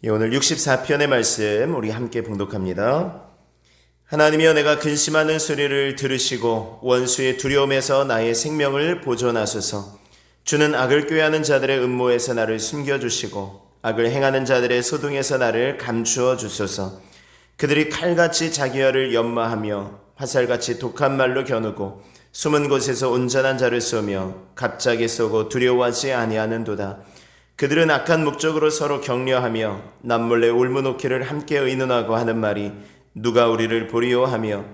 오늘 64편의 말씀 우리 함께 봉독합니다. 하나님이여, 내가 근심하는 소리를 들으시고 원수의 두려움에서 나의 생명을 보존하소서. 주는 악을 꾀하는 자들의 음모에서 나를 숨겨주시고 악을 행하는 자들의 소동에서 나를 감추어 주소서. 그들이 칼같이 자기와를 연마하며 화살같이 독한 말로 겨누고 숨은 곳에서 온전한 자를 쏘며 갑자기 쏘고 두려워하지 아니하는도다. 그들은 악한 목적으로 서로 격려하며 남몰래 울무놓기를 함께 의논하고 하는 말이 누가 우리를 보리요 하며,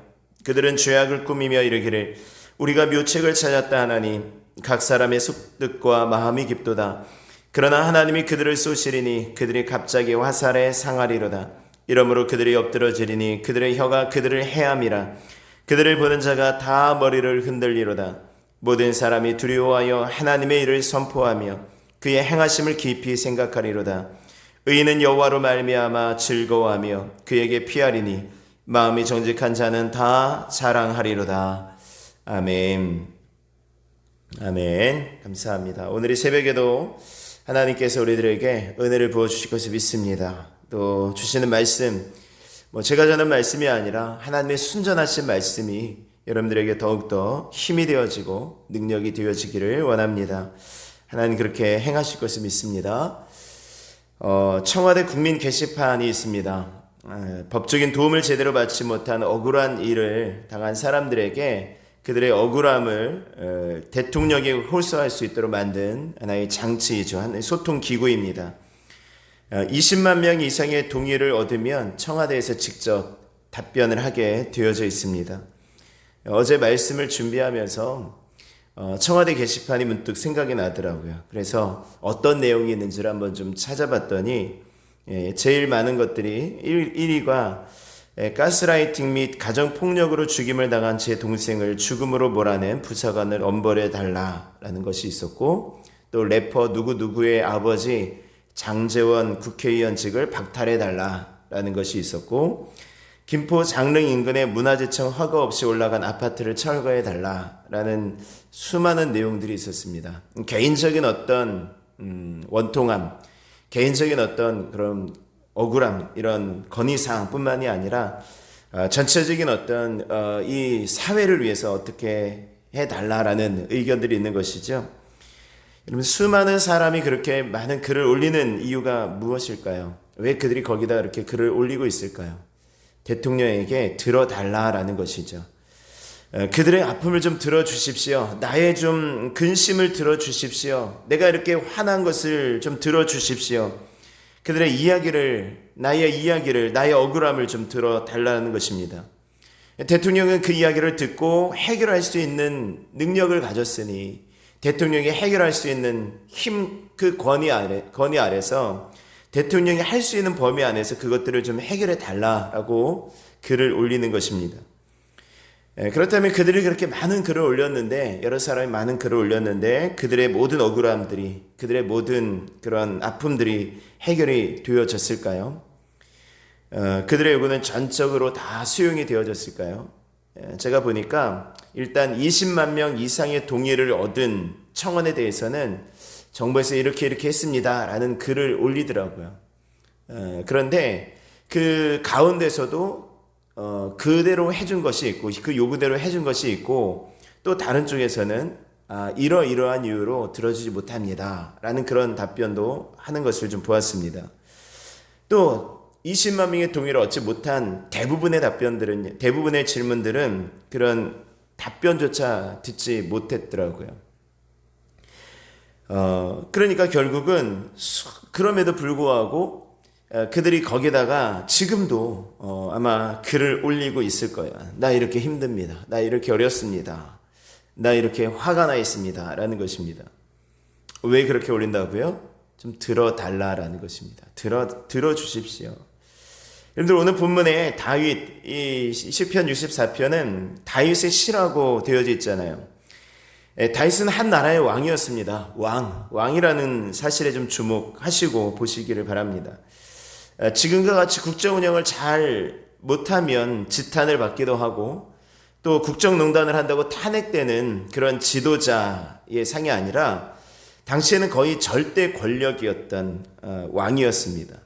그들은 죄악을 꾸미며 이르기를 우리가 묘책을 찾았다 하나니 각 사람의 속뜻과 마음이 깊도다. 그러나 하나님이 그들을 쏘시리니 그들이 갑자기 화살에 상하리로다. 이러므로 그들이 엎드러지리니 그들의 혀가 그들을 해함이라. 그들을 보는 자가 다 머리를 흔들리로다. 모든 사람이 두려워하여 하나님의 일을 선포하며 그의 행하심을 깊이 생각하리로다. 의인은 여호와로 말미암아 즐거워하며 그에게 피하리니 마음이 정직한 자는 다 자랑하리로다. 아멘. 아멘. 감사합니다. 오늘 이 새벽에도 하나님께서 우리들에게 은혜를 부어주실 것을 믿습니다. 또 주시는 말씀, 제가 전한 말씀이 아니라 하나님의 순전하신 말씀이 여러분들에게 더욱더 힘이 되어지고 능력이 되어지기를 원합니다. 하나님 그렇게 행하실 것을 믿습니다. 청와대 국민 게시판이 있습니다. 법적인 도움을 제대로 받지 못한 억울한 일을 당한 사람들에게 그들의 억울함을 대통령에게 호소할 수 있도록 만든 하나의 장치이죠. 하나의 소통 기구입니다. 20만 명 이상의 동의를 얻으면 청와대에서 직접 답변을 하게 되어져 있습니다. 어제 말씀을 준비하면서 청와대 게시판이 문득 생각이 나더라고요. 그래서 어떤 내용이 있는지를 한번 좀 찾아봤더니 제일 많은 것들이 1위가 가스라이팅 및 가정폭력으로 죽임을 당한 제 동생을 죽음으로 몰아낸 부사관을 엄벌해 달라라는 것이 있었고, 또 래퍼 누구누구의 아버지 장제원 국회의원직을 박탈해 달라라는 것이 있었고, 김포 장릉 인근에 문화재청 허가 없이 올라간 아파트를 철거해 달라라는 수많은 내용들이 있었습니다. 개인적인 어떤 원통함, 개인적인 어떤 그런 억울함, 이런 건의사항뿐만이 아니라 전체적인 어떤 이 사회를 위해서 어떻게 해달라라는 의견들이 있는 것이죠. 여러분, 수많은 사람이 그렇게 많은 글을 올리는 이유가 무엇일까요? 왜 그들이 거기다 이렇게 글을 올리고 있을까요? 대통령에게 들어달라라는 것이죠. 그들의 아픔을 좀 들어주십시오. 나의 좀 근심을 들어주십시오. 내가 이렇게 화난 것을 좀 들어주십시오. 그들의 이야기를, 나의 억울함을 좀 들어달라는 것입니다. 대통령은 그 이야기를 듣고 해결할 수 있는 능력을 가졌으니 대통령이 해결할 수 있는 그 권위 아래서 대통령이 할 수 있는 범위 안에서 그것들을 좀 해결해 달라라고 글을 올리는 것입니다. 그렇다면 그들이 그렇게 많은 글을 올렸는데, 여러 사람이 많은 글을 올렸는데 그들의 모든 억울함들이, 그들의 모든 그런 아픔들이 해결이 되어졌을까요? 그들의 요구는 전적으로 다 수용이 되어졌을까요? 제가 보니까 일단 20만 명 이상의 동의를 얻은 청원에 대해서는 정부에서 이렇게 했습니다 라는 글을 올리더라고요. 그런데 그 가운데서도 그대로 해준 것이 있고, 그 요구대로 해준 것이 있고, 또 다른 쪽에서는 이러이러한 이유로 들어주지 못합니다 라는 그런 답변도 하는 것을 좀 보았습니다. 또 20만 명의 동의를 얻지 못한 대부분의 질문들은 그런 답변조차 듣지 못했더라고요. 그러니까 결국은 그럼에도 불구하고 그들이 거기다가 지금도 아마 글을 올리고 있을 거야. 나 이렇게 힘듭니다. 나 이렇게 어렵습니다. 나 이렇게 화가 나 있습니다 라는 것입니다. 왜 그렇게 올린다고요? 좀 들어달라라는 것입니다. 들어주십시오. 여러분들, 오늘 본문에 다윗, 이 시편 64편은 다윗의 시라고 되어져 있잖아요. 다윗은 한 나라의 왕이었습니다. 왕이라는 사실에 좀 주목하시고 보시기를 바랍니다. 지금과 같이 국정 운영을 잘 못하면 지탄을 받기도 하고, 또 국정농단을 한다고 탄핵되는 그런 지도자의 상이 아니라 당시에는 거의 절대 권력이었던 왕이었습니다.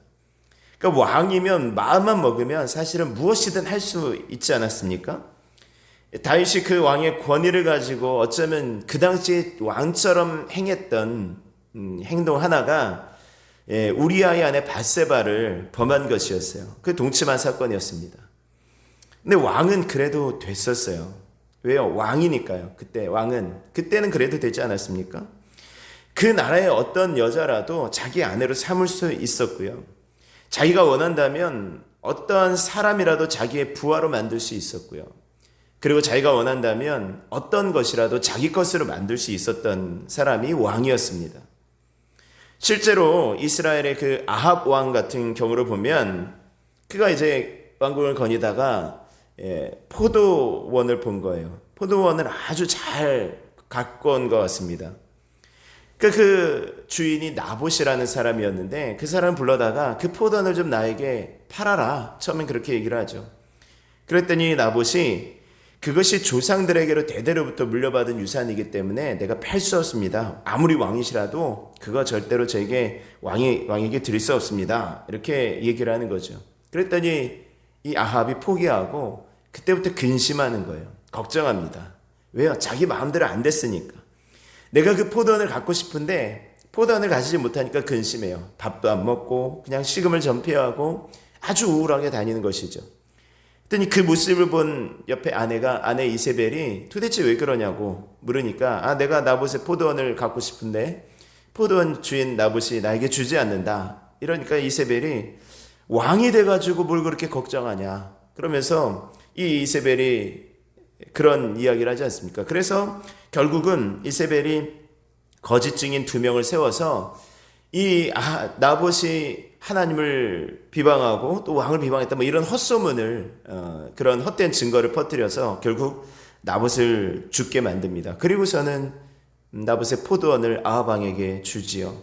그러니까 왕이면 마음만 먹으면 사실은 무엇이든 할 수 있지 않았습니까? 다윗이 그 왕의 권위를 가지고 어쩌면 그 당시에 왕처럼 행했던 행동 하나가 우리아의 아내 bat세바를 범한 것이었어요. 그 동침한 사건이었습니다. 근데 왕은 그래도 됐었어요. 왜요? 왕이니까요. 그때는 그래도 되지 않았습니까? 그 나라의 어떤 여자라도 자기 아내로 삼을 수 있었고요. 자기가 원한다면 어떠한 사람이라도 자기의 부하로 만들 수 있었고요. 그리고 자기가 원한다면 어떤 것이라도 자기 것으로 만들 수 있었던 사람이 왕이었습니다. 실제로 이스라엘의 그 아합 왕 같은 경우를 보면 그가 이제 왕국을 거니다가 포도원을 본 거예요. 포도원을 아주 잘 가꾼 것 같습니다. 그 주인이 나봇이라는 사람이었는데 그 사람 불러다가 그 포도원을 좀 나에게 팔아라. 처음엔 그렇게 얘기를 하죠. 그랬더니 나봇이 그것이 조상들에게로 대대로부터 물려받은 유산이기 때문에 내가 팔 수 없습니다. 아무리 왕이시라도 그거 절대로 저에게 왕에게 드릴 수 없습니다. 이렇게 얘기를 하는 거죠. 그랬더니 이 아합이 포기하고 그때부터 근심하는 거예요. 걱정합니다. 왜요? 자기 마음대로 안 됐으니까. 내가 그 포도원을 갖고 싶은데 포도원을 가지지 못하니까 근심해요. 밥도 안 먹고 그냥 식음을 전폐하고 아주 우울하게 다니는 것이죠. 그랬더니 그 모습을 본 옆에 아내 이세벨이 도대체 왜 그러냐고 물으니까 내가 나봇의 포도원을 갖고 싶은데 포도원 주인 나봇이 나에게 주지 않는다. 이러니까 이세벨이 왕이 돼가지고 뭘 그렇게 걱정하냐. 그러면서 이 이세벨이 그런 이야기를 하지 않습니까? 그래서 결국은 이세벨이 거짓 증인 2명을 세워서 이 나봇이 하나님을 비방하고 또 왕을 비방했다 뭐 이런 헛소문을 그런 헛된 증거를 퍼뜨려서 결국 나봇을 죽게 만듭니다. 그리고서는 나봇의 포도원을 아합 왕에게 주지요.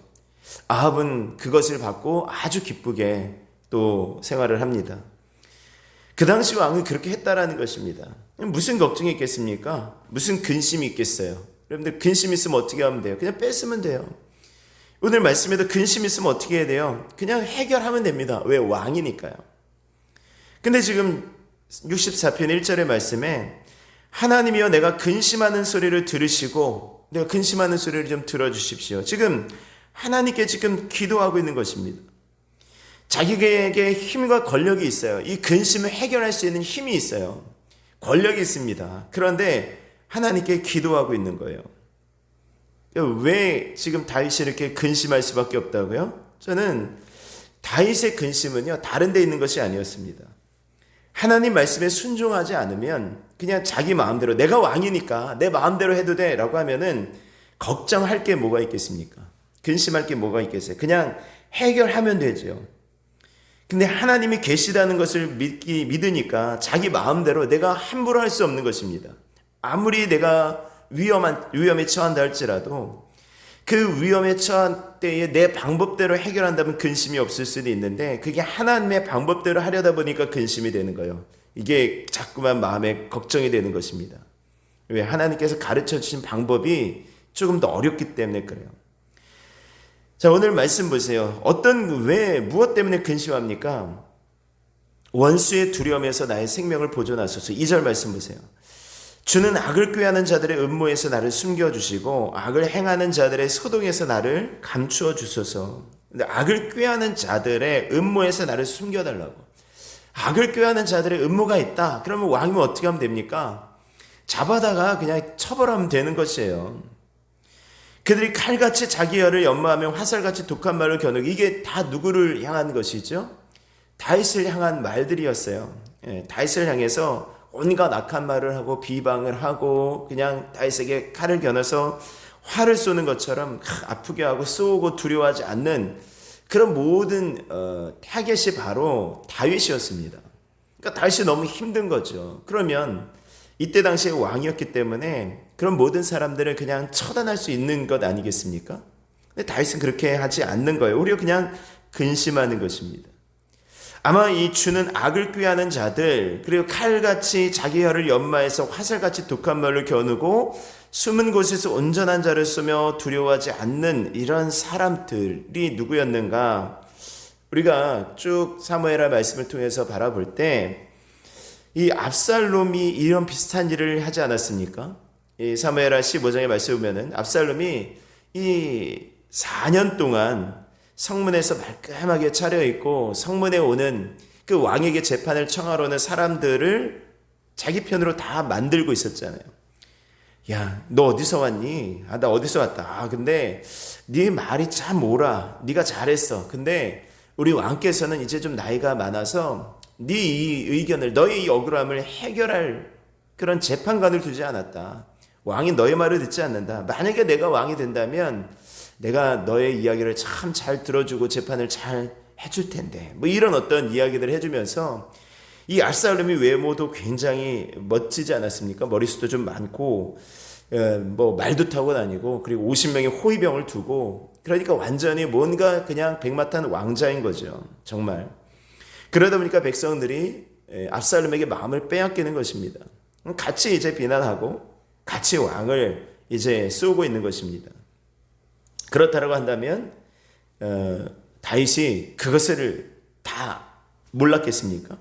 아합은 그것을 받고 아주 기쁘게 또 생활을 합니다. 그 당시 왕은 그렇게 했다라는 것입니다. 무슨 걱정이 있겠습니까? 무슨 근심이 있겠어요? 여러분들 근심 있으면 어떻게 하면 돼요? 그냥 뺐으면 돼요. 오늘 말씀에도 근심 있으면 어떻게 해야 돼요? 그냥 해결하면 됩니다. 왜? 왕이니까요. 근데 지금 64편 1절의 말씀에 하나님이여 내가 근심하는 소리를 들으시고 내가 근심하는 소리를 좀 들어주십시오. 지금 하나님께 지금 기도하고 있는 것입니다. 자기에게 힘과 권력이 있어요. 이 근심을 해결할 수 있는 힘이 있어요. 권력이 있습니다. 그런데 하나님께 기도하고 있는 거예요. 왜 지금 다윗이 이렇게 근심할 수밖에 없다고요? 저는 다윗의 근심은요 다른 데 있는 것이 아니었습니다. 하나님 말씀에 순종하지 않으면 그냥 자기 마음대로 내가 왕이니까 내 마음대로 해도 돼 라고 하면은 걱정할 게 뭐가 있겠습니까? 근심할 게 뭐가 있겠어요? 그냥 해결하면 되죠. 근데 하나님이 계시다는 것을 믿으니까 자기 마음대로 내가 함부로 할 수 없는 것입니다. 아무리 내가 위험에 처한다 할지라도 그 위험에 처한 때에 내 방법대로 해결한다면 근심이 없을 수도 있는데 그게 하나님의 방법대로 하려다 보니까 근심이 되는 거예요. 이게 자꾸만 마음에 걱정이 되는 것입니다. 왜? 하나님께서 가르쳐 주신 방법이 조금 더 어렵기 때문에 그래요. 자, 오늘 말씀 보세요. 무엇 때문에 근심합니까? 원수의 두려움에서 나의 생명을 보존하소서. 2절 말씀 보세요. 주는 악을 꾀하는 자들의 음모에서 나를 숨겨주시고 악을 행하는 자들의 소동에서 나를 감추어 주소서. 근데 악을 꾀하는 자들의 음모에서 나를 숨겨달라고. 악을 꾀하는 자들의 음모가 있다. 그러면 왕이면 어떻게 하면 됩니까? 잡아다가 그냥 처벌하면 되는 것이에요. 그들이 칼같이 자기 혀를 연마하며 화살같이 독한 말을 겨누고 이게 다 누구를 향한 것이죠? 다윗을 향한 말들이었어요. 다윗을 향해서 온갖 악한 말을 하고 비방을 하고 그냥 다윗에게 칼을 겨눠서 화를 쏘는 것처럼 아프게 하고 쏘고 두려워하지 않는 그런 모든 타겟이 바로 다윗이었습니다. 그러니까 다윗이 너무 힘든 거죠. 그러면 이때 당시에 왕이었기 때문에 그런 모든 사람들을 그냥 처단할 수 있는 것 아니겠습니까? 근데 다윗은 그렇게 하지 않는 거예요. 오히려 그냥 근심하는 것입니다. 아마 이 주는 악을 꾀하는 자들, 그리고 칼같이 자기 혀를 연마해서 화살같이 독한 말을 겨누고 숨은 곳에서 온전한 자를 쏘며 두려워하지 않는 이런 사람들이 누구였는가? 우리가 쭉 사무엘하 말씀을 통해서 바라볼 때 이 압살롬이 이런 비슷한 일을 하지 않았습니까? 이 사무엘하 15장의 말씀에 보면은 압살롬이 이 4년 동안 성문에서 말끔하게 차려입고 성문에 오는 그 왕에게 재판을 청하러 오는 사람들을 자기 편으로 다 만들고 있었잖아요. 야, 너 어디서 왔니? 아, 나 어디서 왔다. 아, 근데 네 말이 참 옳아. 네가 잘했어. 근데 우리 왕께서는 이제 좀 나이가 많아서 네 이 의견을, 너의 이 억울함을 해결할 그런 재판관을 두지 않았다. 왕이 너의 말을 듣지 않는다. 만약에 내가 왕이 된다면 내가 너의 이야기를 참 잘 들어주고 재판을 잘 해줄 텐데. 뭐 이런 어떤 이야기들을 해주면서 이 압살롬이 외모도 굉장히 멋지지 않았습니까? 머리숱도 좀 많고 뭐 말도 타고 다니고 그리고 50명의 호위병을 두고 그러니까 완전히 뭔가 그냥 백마탄 왕자인 거죠. 정말. 그러다 보니까 백성들이 압살롬에게 마음을 빼앗기는 것입니다. 같이 이제 비난하고 같이 왕을 이제 쏘고 있는 것입니다. 그렇다고 한다면 다윗이 그것을 다 몰랐겠습니까?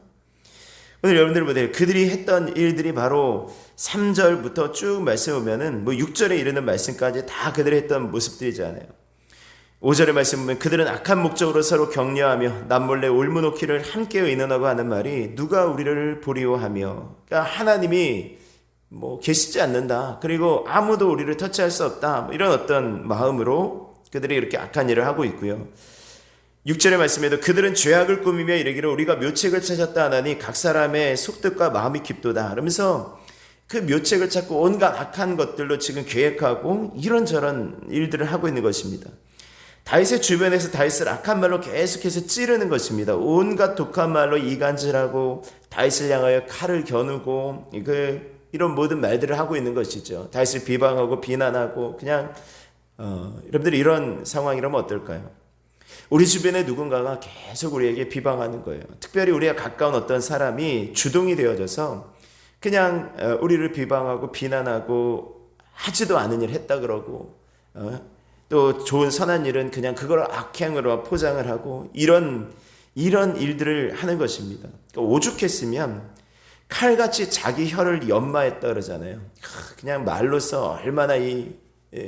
오늘 여러분들 보세요. 그들이 했던 일들이 바로 3절부터 쭉 말씀 보면은 뭐 6절에 이르는 말씀까지 다 그들이 했던 모습들이잖아요. 5절의 말씀 보면 그들은 악한 목적으로 서로 격려하며 남몰래 올무놓기를 함께 의논하고 하는 말이 누가 우리를 보리오하며, 그러니까 하나님이 뭐 계시지 않는다. 그리고 아무도 우리를 터치할 수 없다. 뭐 이런 어떤 마음으로 그들이 이렇게 악한 일을 하고 있고요. 6절의 말씀에도 그들은 죄악을 꾸미며 이르기를 우리가 묘책을 찾았다 하나니 각 사람의 속뜻과 마음이 깊도다. 그러면서 그 묘책을 찾고 온갖 악한 것들로 지금 계획하고 이런저런 일들을 하고 있는 것입니다. 다윗의 주변에서 다윗을 악한 말로 계속해서 찌르는 것입니다. 온갖 독한 말로 이간질하고 다윗을 향하여 칼을 겨누고 이런 모든 말들을 하고 있는 것이죠. 다윗을 비방하고 비난하고 그냥 여러분들이 이런 상황이라면 어떨까요? 우리 주변에 누군가가 계속 우리에게 비방하는 거예요. 특별히 우리가 가까운 어떤 사람이 주동이 되어져서 그냥 우리를 비방하고 비난하고 하지도 않은 일 했다 그러고 또 좋은 선한 일은 그냥 그걸 악행으로 포장을 하고 이런 일들을 하는 것입니다. 그러니까 오죽했으면 칼같이 자기 혀를 연마했다 그러잖아요. 그냥 말로써 얼마나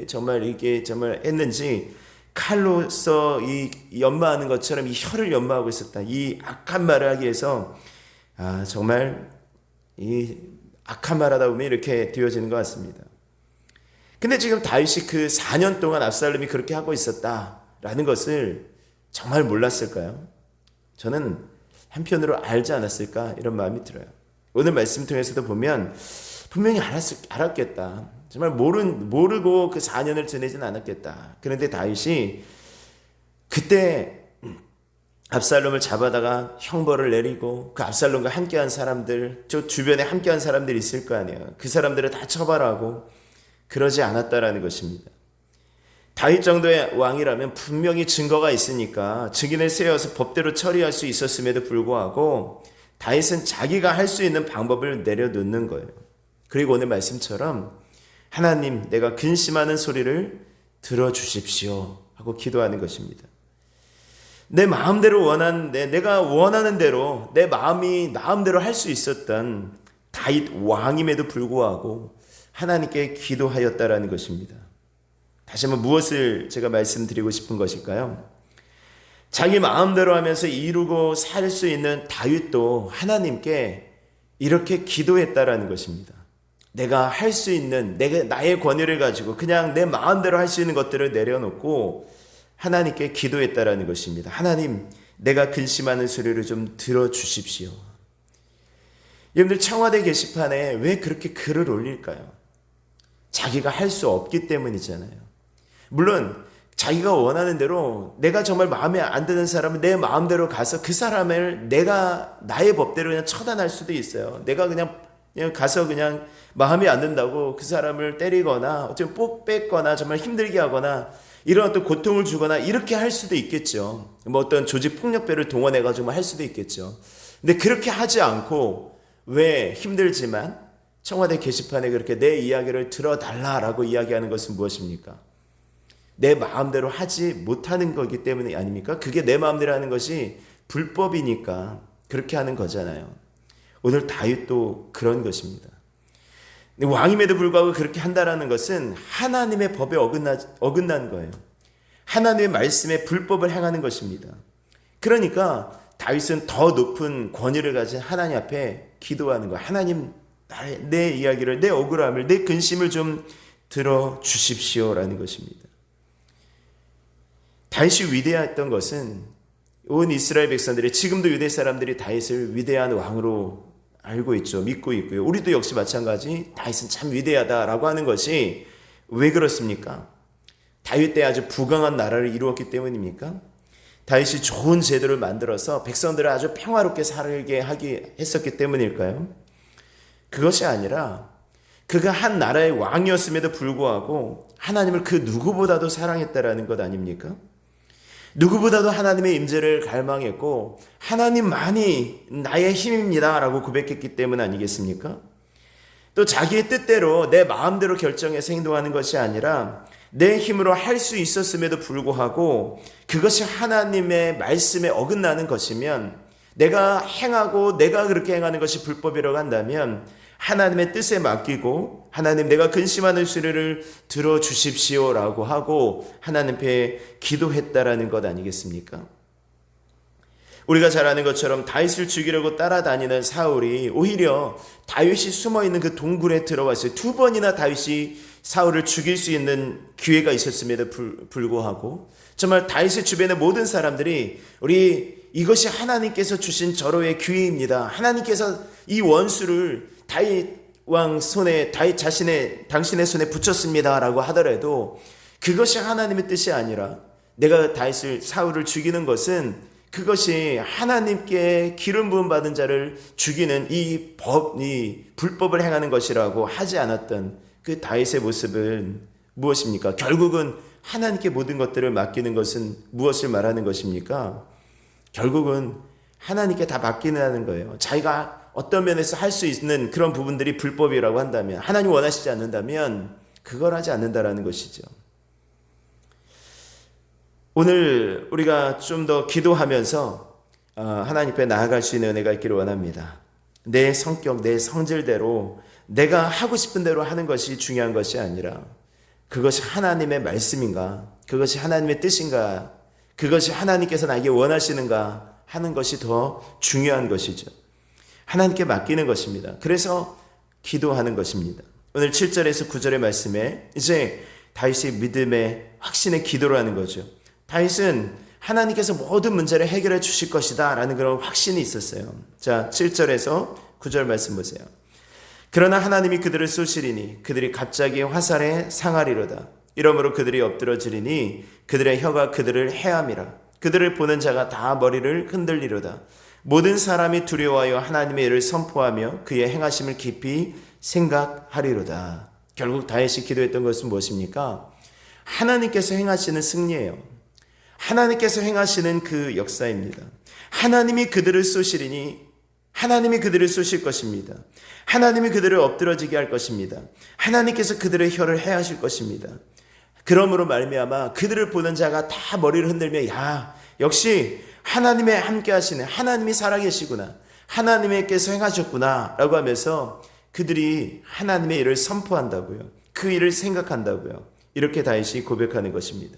정말 이게 정말 했는지 칼로서 이 연마하는 것처럼 이 혀를 연마하고 있었다. 이 악한 말을 하기 위해서 정말 이 악한 말하다 보면 이렇게 되어지는 것 같습니다. 근데 지금 다윗이 그 4년 동안 압살롬이 그렇게 하고 있었다라는 것을 정말 몰랐을까요? 저는 한편으로 알지 않았을까 이런 마음이 들어요. 오늘 말씀 통해서도 보면 분명히 알았겠다. 정말 모르고 그 4년을 지내진 않았겠다. 그런데 다윗이 그때 압살롬을 잡아다가 형벌을 내리고 그 압살롬과 함께한 사람들, 저 주변에 함께한 사람들이 있을 거 아니에요. 그 사람들을 다 처벌하고 그러지 않았다라는 것입니다. 다윗 정도의 왕이라면 분명히 증거가 있으니까 증인을 세워서 법대로 처리할 수 있었음에도 불구하고 다윗은 자기가 할 수 있는 방법을 내려놓는 거예요. 그리고 오늘 말씀처럼 하나님, 내가 근심하는 소리를 들어주십시오 하고 기도하는 것입니다. 내 마음대로 내가 원하는 대로 내 마음대로 할 수 있었던 다윗 왕임에도 불구하고 하나님께 기도하였다라는 것입니다. 다시 한번 무엇을 제가 말씀드리고 싶은 것일까요? 자기 마음대로 하면서 이루고 살 수 있는 다윗도 하나님께 이렇게 기도했다라는 것입니다. 내가 할 수 있는 나의 권위를 가지고 그냥 내 마음대로 할 수 있는 것들을 내려놓고 하나님께 기도했다라는 것입니다. 하나님, 내가 근심하는 소리를 좀 들어주십시오. 여러분들 청와대 게시판에 왜 그렇게 글을 올릴까요? 자기가 할 수 없기 때문이잖아요. 물론 자기가 원하는 대로 내가 정말 마음에 안 드는 사람은 내 마음대로 가서 그 사람을 나의 법대로 그냥 처단할 수도 있어요. 내가 그냥 가서 그냥 마음에 안 든다고 그 사람을 때리거나 어쩌면 뽁 뺏거나 정말 힘들게 하거나 이런 어떤 고통을 주거나 이렇게 할 수도 있겠죠. 뭐 어떤 조직 폭력배를 동원해가지고 할 수도 있겠죠. 근데 그렇게 하지 않고 왜 힘들지만 청와대 게시판에 그렇게 내 이야기를 들어달라라고 이야기하는 것은 무엇입니까? 내 마음대로 하지 못하는 거기 때문이 아닙니까? 그게 내 마음대로 하는 것이 불법이니까 그렇게 하는 거잖아요. 오늘 다윗도 그런 것입니다. 왕임에도 불구하고 그렇게 한다라는 것은 하나님의 법에 어긋난 거예요. 하나님의 말씀에 불법을 행하는 것입니다. 그러니까 다윗은 더 높은 권위를 가진 하나님 앞에 기도하는 거예요. 하나님, 내 이야기를, 내 억울함을, 내 근심을 좀 들어주십시오라는 것입니다. 다윗이 위대했던 것은 온 이스라엘 백성들이, 지금도 유대 사람들이 다윗을 위대한 왕으로 알고 있죠. 믿고 있고요. 우리도 역시 마찬가지 다윗은 참 위대하다라고 하는 것이 왜 그렇습니까? 다윗 때 아주 부강한 나라를 이루었기 때문입니까? 다윗이 좋은 제도를 만들어서 백성들을 아주 평화롭게 살게 하게 했었기 때문일까요? 그것이 아니라 그가 한 나라의 왕이었음에도 불구하고 하나님을 그 누구보다도 사랑했다라는 것 아닙니까? 누구보다도 하나님의 임재를 갈망했고 하나님만이 나의 힘입니다 라고 고백했기 때문 아니겠습니까? 또 자기의 뜻대로 내 마음대로 결정해서 행동하는 것이 아니라 내 힘으로 할 수 있었음에도 불구하고 그것이 하나님의 말씀에 어긋나는 것이면, 내가 행하고 내가 그렇게 행하는 것이 불법이라고 한다면 하나님의 뜻에 맡기고 하나님, 내가 근심하는 소리를 들어주십시오라고 하고 하나님 앞에 기도했다라는 것 아니겠습니까? 우리가 잘 아는 것처럼 다윗을 죽이려고 따라다니는 사울이 오히려 다윗이 숨어있는 그 동굴에 들어왔어요. 2번이나 다윗이 사울을 죽일 수 있는 기회가 있었음에도 불구하고 정말 다윗의 주변의 모든 사람들이 이것이 하나님께서 주신 절호의 기회입니다. 하나님께서 이 원수를 다윗 왕 손에, 당신의 손에 붙였습니다 라고 하더라도 그것이 하나님의 뜻이 아니라, 내가 사울을 죽이는 것은 그것이 하나님께 기름 부음 받은 자를 죽이는 이 불법을 행하는 것이라고 하지 않았던 그 다윗의 모습은 무엇입니까? 결국은 하나님께 모든 것들을 맡기는 것은 무엇을 말하는 것입니까? 결국은 하나님께 다 맡기는 거예요. 자기가 어떤 면에서 할 수 있는 그런 부분들이 불법이라고 한다면, 하나님 원하시지 않는다면 그걸 하지 않는다라는 것이죠. 오늘 우리가 좀 더 기도하면서 하나님 앞에 나아갈 수 있는 은혜가 있기를 원합니다. 내 성격, 내 성질대로 내가 하고 싶은 대로 하는 것이 중요한 것이 아니라 그것이 하나님의 말씀인가, 그것이 하나님의 뜻인가, 그것이 하나님께서 나에게 원하시는가 하는 것이 더 중요한 것이죠. 하나님께 맡기는 것입니다. 그래서 기도하는 것입니다. 오늘 7절에서 9절의 말씀에 이제 다윗이 믿음의 확신의 기도를 하는 거죠. 다윗은 하나님께서 모든 문제를 해결해 주실 것이다 라는 그런 확신이 있었어요. 자, 7절에서 9절 말씀 보세요. 그러나 하나님이 그들을 쏘시리니 그들이 갑자기 화살에 상하리로다. 이러므로 그들이 엎드러지리니 그들의 혀가 그들을 해함이라. 그들을 보는 자가 다 머리를 흔들리로다. 모든 사람이 두려워하여 하나님의 일을 선포하며 그의 행하심을 깊이 생각하리로다. 결국 다윗이 기도했던 것은 무엇입니까? 하나님께서 행하시는 승리예요. 하나님께서 행하시는 그 역사입니다. 하나님이 그들을 쏘시리니 하나님이 그들을 쏘실 것입니다. 하나님이 그들을 엎드러지게 할 것입니다. 하나님께서 그들의 혀를 해하실 것입니다. 그러므로 말미암아 그들을 보는 자가 다 머리를 흔들며 야, 역시 하나님의 함께 하시네, 하나님이 살아계시구나, 하나님께서 행하셨구나 라고 하면서 그들이 하나님의 일을 선포한다고요. 그 일을 생각한다고요. 이렇게 다윗이 고백하는 것입니다.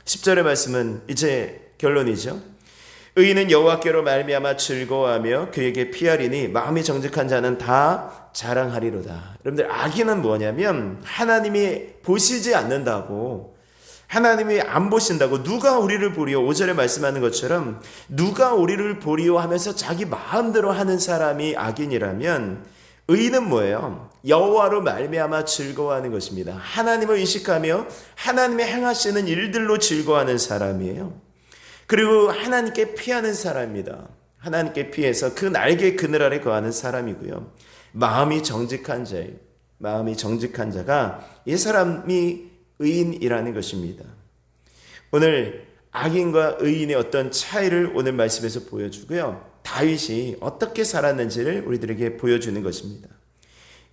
10절의 말씀은 이제 결론이죠. 의인은 여호와께로 말미암아 즐거워하며 그에게 피하리니 마음이 정직한 자는 다 자랑하리로다. 여러분들, 악인은 뭐냐면 하나님이 보시지 않는다고, 하나님이 안 보신다고, 누가 우리를 보리요, 5절에 말씀하는 것처럼 누가 우리를 보리요 하면서 자기 마음대로 하는 사람이 악인이라면, 의인은 뭐예요? 여호와로 말미암아 즐거워하는 것입니다. 하나님을 의식하며 하나님의 행하시는 일들로 즐거워하는 사람이에요. 그리고 하나님께 피하는 사람입니다. 하나님께 피해서 그 날개 그늘 아래 거하는 사람이고요. 마음이 정직한 자예요. 마음이 정직한 자가, 이 사람이 의인이라는 것입니다. 오늘 악인과 의인의 어떤 차이를 오늘 말씀에서 보여주고요. 다윗이 어떻게 살았는지를 우리들에게 보여주는 것입니다.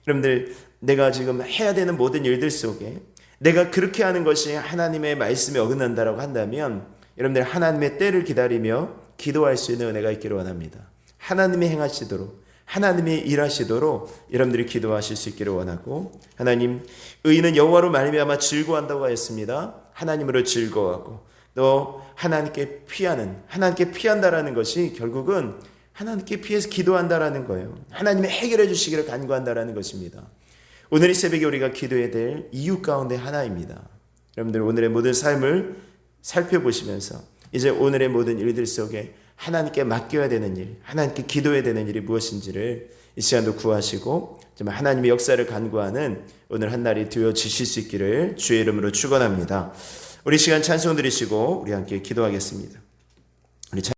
여러분들, 내가 지금 해야 되는 모든 일들 속에 내가 그렇게 하는 것이 하나님의 말씀에 어긋난다라고 한다면 여러분들 하나님의 때를 기다리며 기도할 수 있는 은혜가 있기를 원합니다. 하나님이 행하시도록, 하나님이 일하시도록 여러분들이 기도하실 수 있기를 원하고, 하나님, 의인은 여호와로 말미암아 즐거워한다고 하였습니다. 하나님으로 즐거워하고 또 하나님께 피한다라는 것이 결국은 하나님께 피해서 기도한다라는 거예요. 하나님이 해결해 주시기를 간구한다라는 것입니다. 오늘 이 새벽에 우리가 기도해야 될 이유 가운데 하나입니다. 여러분들 오늘의 모든 삶을 살펴보시면서 이제 오늘의 모든 일들 속에 하나님께 맡겨야 되는 일, 하나님께 기도해야 되는 일이 무엇인지를 이 시간도 구하시고 정말 하나님의 역사를 간구하는 오늘 한 날이 되어지실 수 있기를 주의 이름으로 축원합니다. 우리 시간 찬송 드리시고 우리 함께 기도하겠습니다.